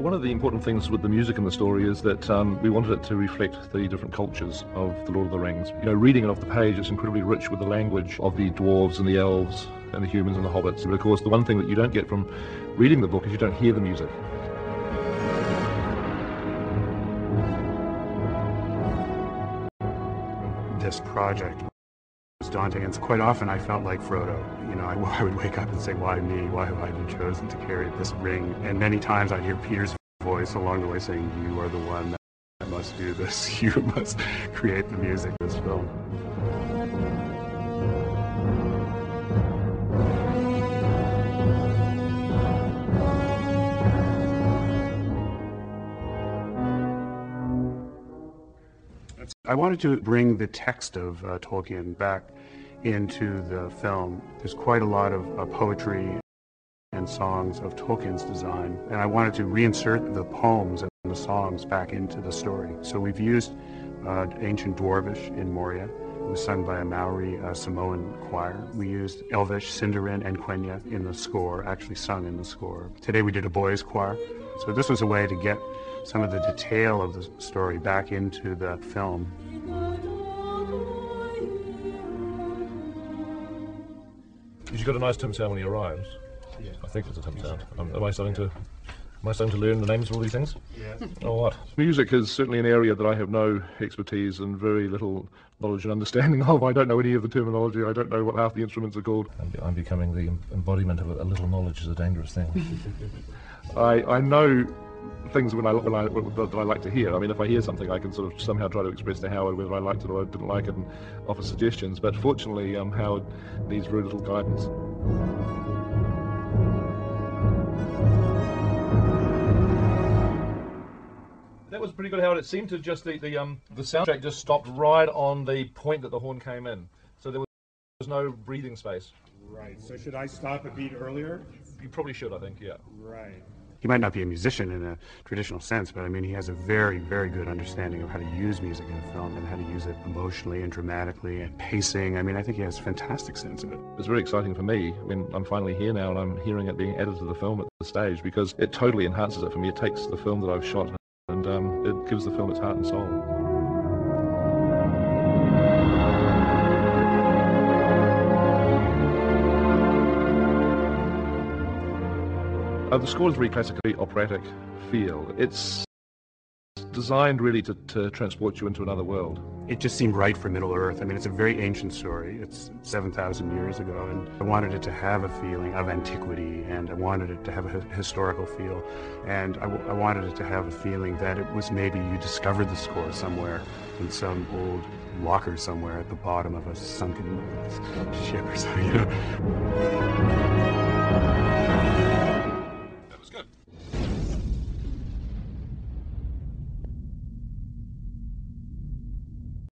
One of the important things with the music in the story is that we wanted it to reflect the different cultures of The Lord of the Rings. You know, reading it off the page, it's incredibly rich with the language of the dwarves and the elves and the humans and the hobbits. But of course, the one thing that you don't get from reading the book is you don't hear the music. This project was daunting, and quite often I felt like Frodo. You know, I would wake up and say, why me? Why have I been chosen to carry this ring? And many times I'd hear Peter's voice along the way saying, you are the one that must do this. You must create the music of this film. I wanted to bring the text of Tolkien back into the film. There's quite a lot of poetry and songs of Tolkien's design, and I wanted to reinsert the poems and the songs back into the story. So we've used ancient Dwarvish in Moria. It was sung by a Maori Samoan choir. We used Elvish, Sindarin, and Quenya in the score, actually sung in the score. Today we did a boys' choir. So this was a way to get some of the detail of the story back into the film. You've got a nice Tim sound when he arrives. Yeah. I think it's a Tim sound. Am I starting to learn the names of all these things? Yeah. Or what? Music is certainly an area that I have no expertise and very little knowledge and understanding of. I don't know any of the terminology. I don't know what half the instruments are called. I'm becoming the embodiment of a little knowledge is a dangerous thing. I know things that I like to hear. I mean, if I hear something, I can sort of somehow try to express to Howard whether I liked it or I didn't like it and offer suggestions. But fortunately, Howard needs very little guidance. That was pretty good, Howard. It seemed to just the soundtrack just stopped right on the point that the horn came in, so there was no breathing space. Right. So should I stop a beat earlier? You probably should, I think. Yeah. Right. He might not be a musician in a traditional sense, but I mean, he has a very, very good understanding of how to use music in a film and how to use it emotionally and dramatically and pacing. I mean, I think he has a fantastic sense of it. It's very exciting for me when I'm finally here now and I'm hearing it being added to the film at the stage, because it totally enhances it for me. It takes the film that I've shot and it gives the film its heart and soul. The score is very classically operatic feel. It's designed really to transport you into another world. It just seemed right for Middle-earth. I mean, it's a very ancient story. It's 7,000 years ago, and I wanted it to have a feeling of antiquity, and I wanted it to have a historical feel, and I wanted it to have a feeling that it was maybe you discovered the score somewhere in some old locker somewhere at the bottom of a sunken ship or something, you know.